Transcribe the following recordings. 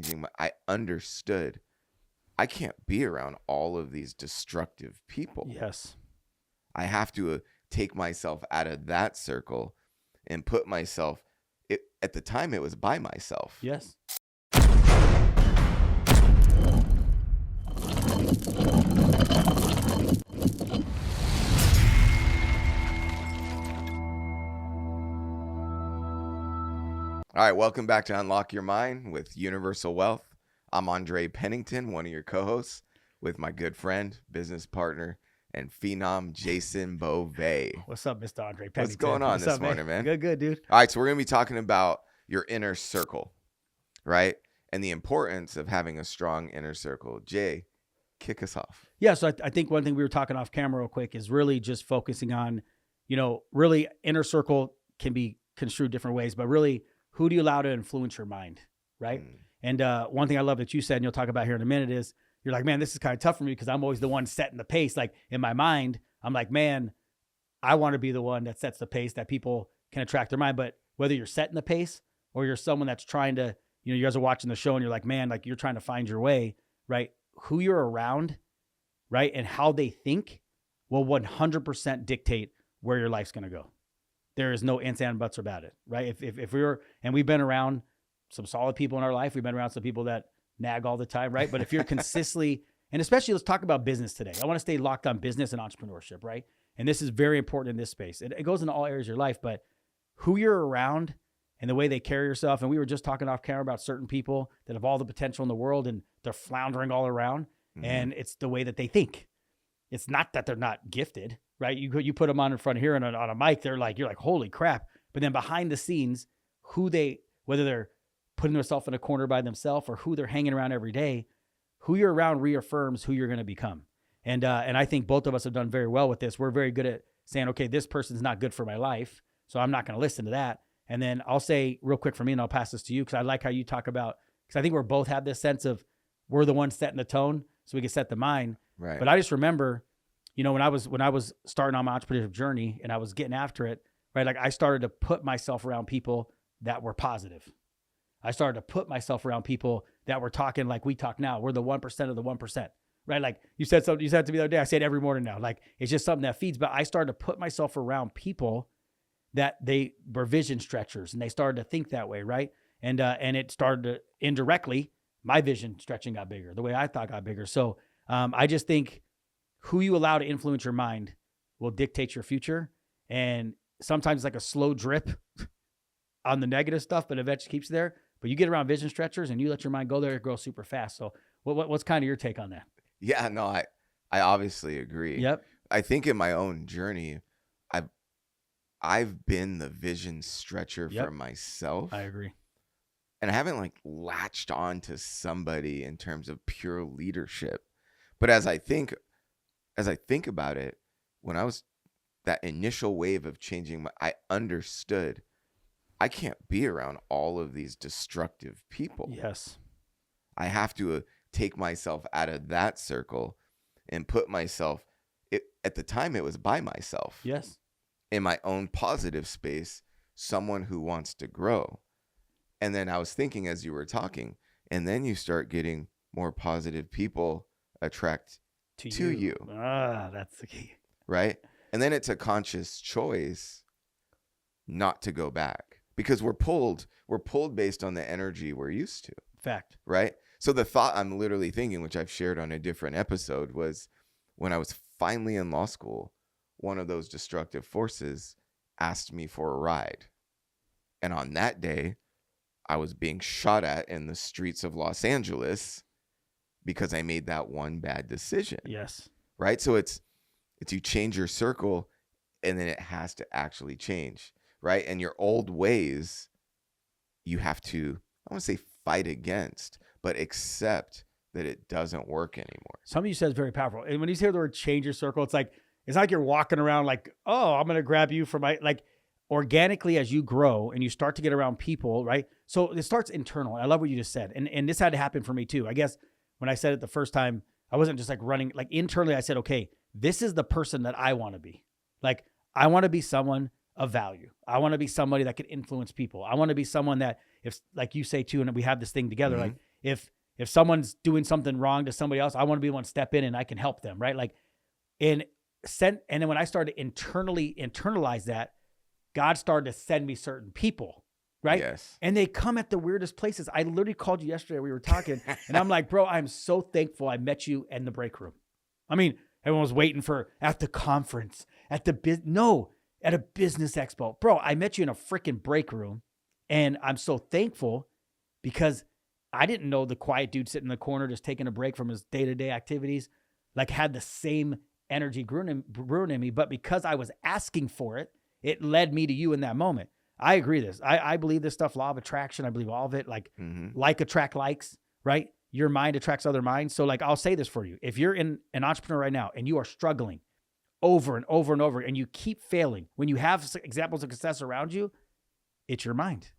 changing I understood I can't be around all of these destructive people. Yes. I have to take myself out of that circle and put myself, at the time it was by myself. Yes. All right, welcome back to Unlock Your Mind with Universal Wealth. I'm Andre Pennington, one of your co-hosts, with my good friend, business partner, and phenom Jason Beauvais. What's up, Mr. Andre Pennington? What's going on this morning, man? Good, dude. All right, so we're going to be talking about your inner circle, right? And the importance of having a strong inner circle. Jay, kick us off. Yeah, so I think one thing we were talking off camera real quick is really just focusing on, really inner circle can be construed different ways, but really, who do you allow to influence your mind, right? And one thing I love that you said, and you'll talk about here in a minute, is you're like, man, this is kind of tough for me because I'm always the one setting the pace. Like in my mind, I'm like, man, I want to be the one that sets the pace that people can attract their mind. But whether you're setting the pace or you're someone that's trying to, you guys are watching the show and you're like, man, like you're trying to find your way, right? Who you're around, right? And how they think will 100% dictate where your life's going to go. There is no ands and buts about it, right? If we were, and we've been around some solid people in our life, we've been around some people that nag all the time, right? But if you're consistently, and especially let's talk about business today. I want to stay locked on business and entrepreneurship, right? And this is very important in this space. It goes into all areas of your life, but who you're around and the way they carry yourself. And we were just talking off camera about certain people that have all the potential in the world and they're floundering all around. Mm-hmm. And it's the way that they think. It's not that they're not gifted, right? You put them on in front of here and on a mic, you're like, holy crap. But then behind the scenes, whether they're putting themselves in a corner by themselves or who they're hanging around every day, who you're around reaffirms who you're going to become. And I think both of us have done very well with this. We're very good at saying, okay, this person's not good for my life, so I'm not going to listen to that. And then I'll say real quick for me, and I'll pass this to you because I like how you talk about, because I think we're both have this sense of we're the ones setting the tone so we can set the mind. Right. But I just remember, when I was starting on my entrepreneurship journey and I was getting after it, right? Like I started to put myself around people that were positive. I started to put myself around people that were talking like we talk now. We're the 1% of the 1%, right? Like you said to me the other day, I say it every morning now, like it's just something that feeds, but I started to put myself around people that they were vision stretchers and they started to think that way. Right. And it started to indirectly, my vision stretching got bigger, the way I thought got bigger. So I just think who you allow to influence your mind will dictate your future. And sometimes it's like a slow drip on the negative stuff, but eventually keeps you there. But you get around vision stretchers and you let your mind go there, it grows super fast. So what's kind of your take on that? Yeah, no, I obviously agree. Yep. I think in my own journey, I've been the vision stretcher for myself. I agree. And I haven't latched on to somebody in terms of pure leadership. But as I think about it, when I was that initial wave of changing, I understood I can't be around all of these destructive people. Yes. I have to take myself out of that circle and put myself, at the time it was by myself. Yes. In my own positive space, someone who wants to grow. And then I was thinking as you were talking, and then you start getting more positive people attract to you. Ah, that's the key. Right? And then it's a conscious choice not to go back. Because we're pulled based on the energy we're used to. Fact. Right? So the thought I'm literally thinking, which I've shared on a different episode, was when I was finally in law school, one of those destructive forces asked me for a ride. And on that day, I was being shot at in the streets of Los Angeles because I made that one bad decision. Yes. Right? So it's you change your circle and then it has to actually change. Right? And your old ways, you have to, I want to say fight against, but accept that it doesn't work anymore. Something you said is very powerful. And when you hear the word change your circle, it's like you're walking around like, oh, I'm going to grab you from organically as you grow and you start to get around people, right? So it starts internal. I love what you just said. And this had to happen for me too. I guess when I said it the first time, I wasn't just running, internally I said, okay, this is the person that I want to be. I want to be someone of value. I want to be somebody that could influence people. I want to be someone that, if like you say too, and we have this thing together, mm-hmm. if someone's doing something wrong to somebody else, I want to be the one to step in and I can help them, right? Like, and then when I started to internalize that, God started to send me certain people, right? Yes. And they come at the weirdest places. I literally called you yesterday. We were talking, and I'm like, bro, I'm so thankful I met you in the break room. I mean, everyone was waiting for at the conference, at a business expo. Bro, I met you in a freaking break room, and I'm so thankful because I didn't know the quiet dude sitting in the corner just taking a break from his day-to-day activities, like had the same energy brewing in me. But because I was asking for it, it led me to you in that moment. I agree this. I believe this stuff, law of attraction. I believe all of it, like like attract likes, right? Your mind attracts other minds. So like, I'll say this for you. If you're an entrepreneur right now and you are struggling over and over and over and you keep failing, when you have examples of success around you, it's your mind.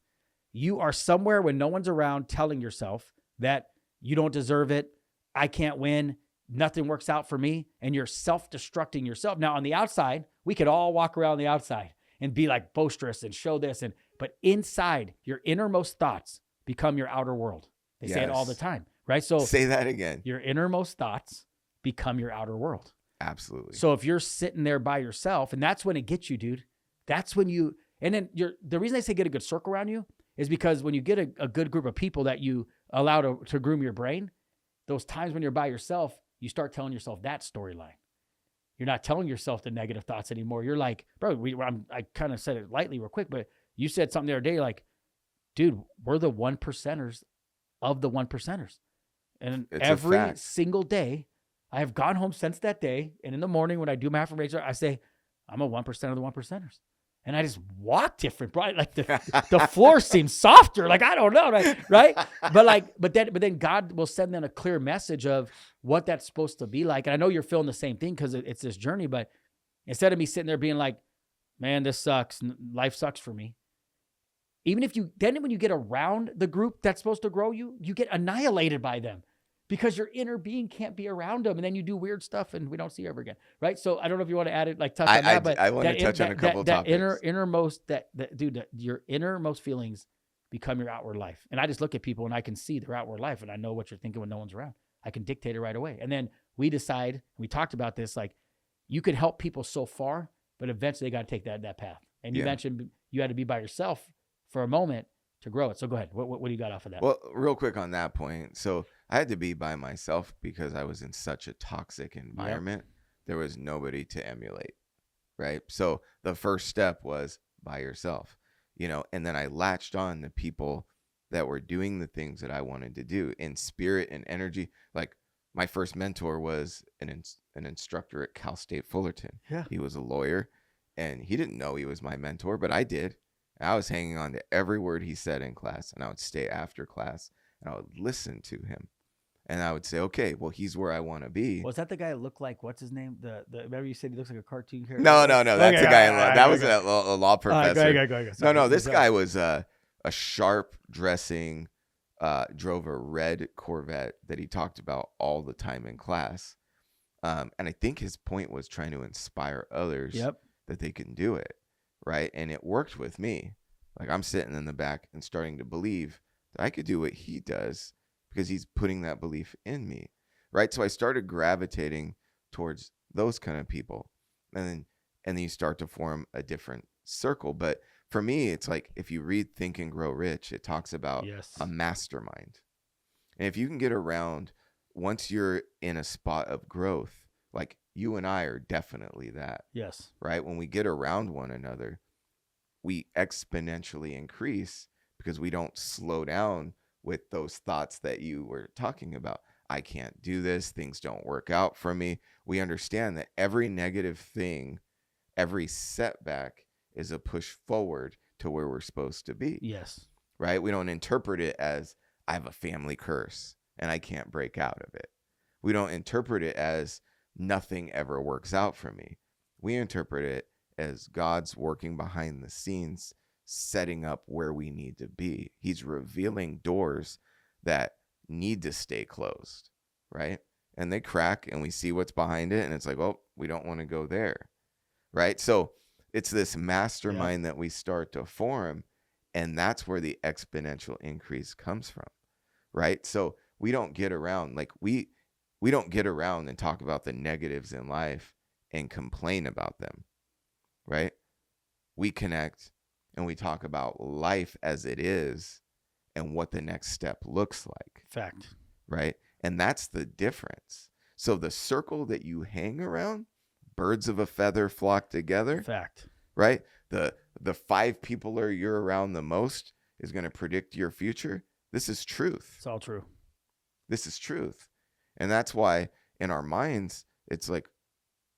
You are somewhere when no one's around telling yourself that you don't deserve it. I can't win. Nothing works out for me. And you're self-destructing yourself. Now on the outside, we could all walk around the outside and be like boisterous and show this. But inside, your innermost thoughts become your outer world. They say it all the time, right? So say that again. Your innermost thoughts become your outer world. Absolutely. So if you're sitting there by yourself, and that's when it gets you, dude, that's when you, and then the reason I say get a good circle around you is because when you get a good group of people that you allow to groom your brain, those times when you're by yourself, you start telling yourself that storyline. You're not telling yourself the negative thoughts anymore. You're like, bro, I kind of said it lightly real quick, but you said something the other day, like, dude, we're the 1%ers of the 1%ers. And it's every single day, I have gone home since that day. And in the morning when I do my affirmation, I say, I'm a 1% of the 1%ers. And I just walk different, bro. Like the floor seems softer. Like, I don't know. Right. But then God will send them a clear message of what that's supposed to be like. And I know you're feeling the same thing because it's this journey, but instead of me sitting there being like, man, this sucks. Life sucks for me. Even if when you get around the group that's supposed to grow you, you get annihilated by them because your inner being can't be around them. And then you do weird stuff and we don't see you ever again. Right. So I don't know if you want to add it, like touch on that, but I want to touch on a couple topics. Your innermost feelings become your outward life. And I just look at people and I can see their outward life and I know what you're thinking when no one's around. I can dictate it right away. And then we talked about this, like you can help people so far, but eventually they got to take that path. And you mentioned you had to be by yourself for a moment to grow it. So go ahead. What do you got off of that? Well, real quick on that point. So I had to be by myself because I was in such a toxic environment. Yep. There was nobody to emulate, right? So the first step was by yourself, and then I latched on the people that were doing the things that I wanted to do in spirit and energy. Like my first mentor was an instructor at Cal State Fullerton. Yeah. He was a lawyer and he didn't know he was my mentor, but I did. I was hanging on to every word he said in class, and I would stay after class and I would listen to him. And I would say, okay, well, he's where I want to be. Was that the guy that looked like, what's his name? Remember you said he looks like a cartoon character? No. That's a guy in law. That was a law professor. Go ahead. Sorry, no. This guy was a sharp dressing, drove a red Corvette that he talked about all the time in class. And I think his point was trying to inspire others that they can do it. Right. And it worked with me. Like I'm sitting in the back and starting to believe that I could do what he does because he's putting that belief in me. Right. So I started gravitating towards those kind of people. And then you start to form a different circle. But for me, it's like if you read Think and Grow Rich, it talks about a mastermind. And if you can get around once you're in a spot of growth, like you and I are definitely that. Yes. Right? When we get around one another, we exponentially increase because we don't slow down with those thoughts that you were talking about. I can't do this. Things don't work out for me. We understand that every negative thing, every setback is a push forward to where we're supposed to be. Yes. Right? We don't interpret it as I have a family curse and I can't break out of it. We don't interpret it as nothing ever works out for me. We interpret it as God's working behind the scenes, setting up where we need to be. He's revealing doors that need to stay closed, right? And they crack and we see what's behind it and it's like, oh, we don't want to go there, right? So it's this mastermind that we start to form, and that's where the exponential increase comes from. right? So we don't get around, like we don't get around and talk about the negatives in life and complain about them, right? We connect and we talk about life as it is and what the next step looks like, Fact. right? And that's the difference. So the circle that you hang around, birds of a feather flock together, Fact. right? The 5 people you're around the most is going to predict your future. This is truth. It's all true. This is truth. And that's why in our minds, it's like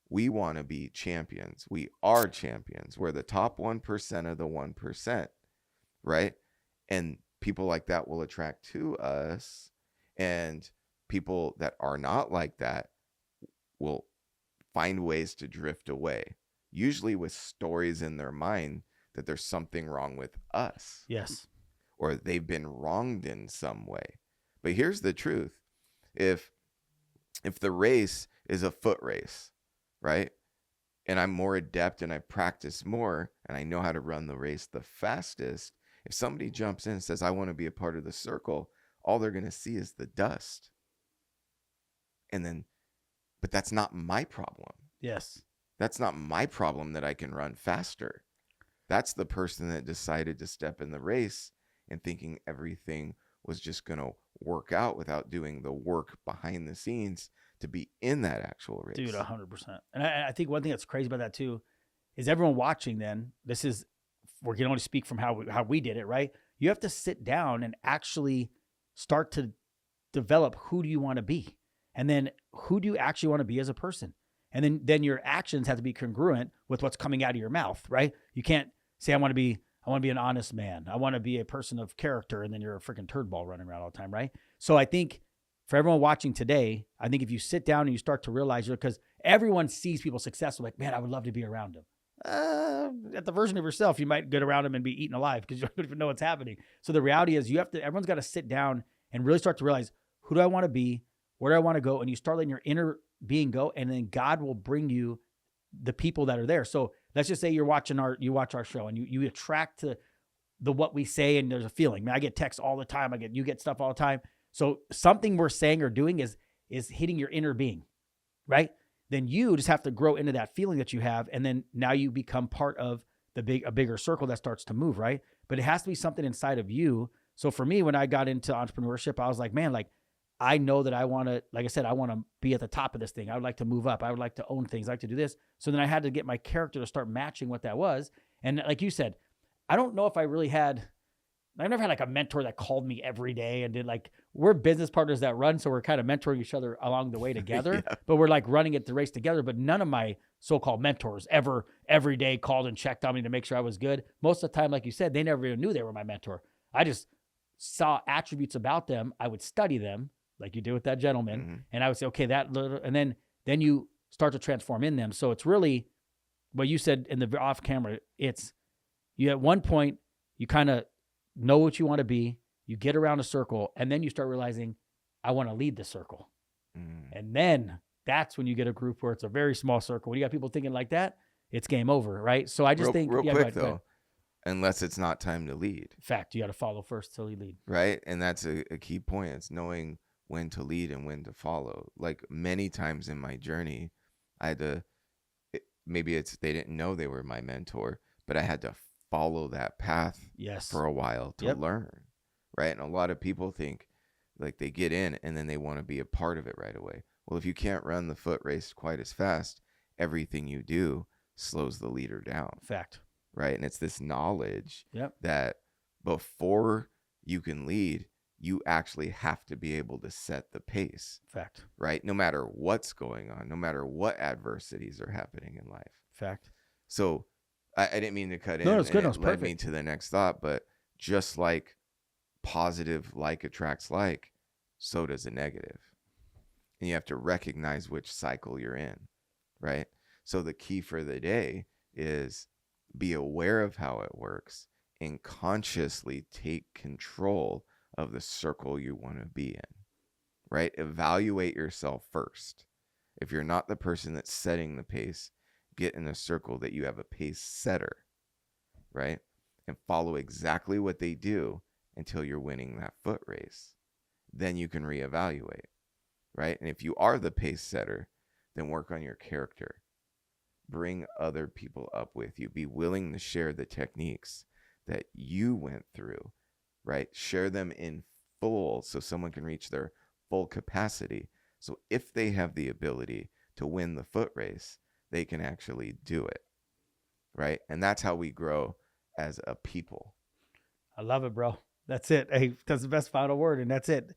we want to be champions. We are champions. We're the top 1% of the 1%, right? And people like that will attract to us. And people that are not like that will find ways to drift away, usually with stories in their mind that there's something wrong with us. Yes. Or they've been wronged in some way. But here's the truth. If the race is a foot race, right? And I'm more adept and I practice more and I know how to run the race the fastest, if somebody jumps in and says, I want to be a part of the circle, all they're going to see is the dust. And then, but that's not my problem. Yes. That's not my problem that I can run faster. That's the person that decided to step in the race and thinking everything was just going to work out without doing the work behind the scenes to be in that actual race. Dude, 100%. And I think one thing that's crazy about that too is everyone watching then, this is, we can only speak from how we did it, right? You have to sit down and actually start to develop who do you want to be? And then who do you actually want to be as a person? And then your actions have to be congruent with what's coming out of your mouth, right? You can't say, I want to be an honest man. I want to be a person of character. And then you're a freaking turd ball running around all the time, right? So I think for everyone watching today, I think if you sit down and you start to realize, because everyone sees people successful, like, man, I would love to be around them. At the version of yourself, you might get around them and be eaten alive because you don't even know what's happening. So the reality is everyone's got to sit down and really start to realize, who do I want to be? Where do I want to go? And you start letting your inner being go, and then God will bring you the people that are there. So let's just say you watch our show and you attract to what we say, and there's a feeling. Man, I get texts all the time. You get stuff all the time. So something we're saying or doing is hitting your inner being, right? Then you just have to grow into that feeling that you have. And then now you become part of a bigger circle that starts to move, right? But it has to be something inside of you. So for me, when I got into entrepreneurship, I was like, man, like, I know that I want to, like I said, I want to be at the top of this thing. I would like to move up. I would like to own things. I like to do this. So then I had to get my character to start matching what that was. And like you said, I don't know if I never had like a mentor that called me every day and did we're business partners that run. So we're kind of mentoring each other along the way together, Yeah. but we're like running at the race together. But none of my so-called mentors ever every day called and checked on me to make sure I was good. Most of the time, like you said, they never even knew they were my mentor. I just saw attributes about them. I would study them like you did with that gentleman. Mm-hmm. And I would say, okay, and then you start to transform in them. So it's really what you said in the off camera. It's you at one point, you kind of know what you want to be. You get around a circle, and then you start realizing, I want to lead the circle. And then that's when you get a group where it's a very small circle. When you got people thinking like that, it's game over, right? So I just think, real yeah, quick go ahead. though, unless it's not time to lead, Fact, you got to follow first till you lead. right? And that's a key point. It's knowing when to lead and when to follow. Like many times in my journey, I had to, maybe they didn't know they were my mentor, but I had to follow that path for a while to learn, right? And a lot of people think like they get in and then they want to be a part of it right away. Well, if you can't run the foot race quite as fast, everything you do slows the leader down. Fact. Right? And it's this knowledge Yep. that before you can lead, you actually have to be able to set the pace. Fact. Right? No matter what's going on, no matter what adversities are happening in life. Fact. So I didn't mean to cut in. No, it's good. It It's led perfect. me to the next thought, but just like positive like attracts like, so does a negative. And you have to recognize which cycle you're in, right? So the key for the day is be aware of how it works and consciously take control of the circle you want to be in, right? Evaluate yourself first. If you're not the person that's setting the pace, get in a circle that you have a pace setter, right? And follow exactly what they do until you're winning that foot race. then you can reevaluate, right? And if you are the pace setter, then work on your character. Bring other people up with you. Be willing to share the techniques that you went through, right? Share them in full so someone can reach their full capacity. So if they have the ability to win the foot race, they can actually do it, right? And that's how we grow as a people. I love it, bro. That's it. Hey, that's the best final word, and that's it.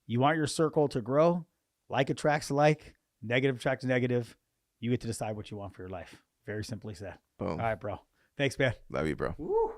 You want your circle to grow, like attracts like, negative attracts negative. You get to decide what you want for your life. Very simply said. Boom. All right, bro. Thanks, man. Love you, bro. Woo.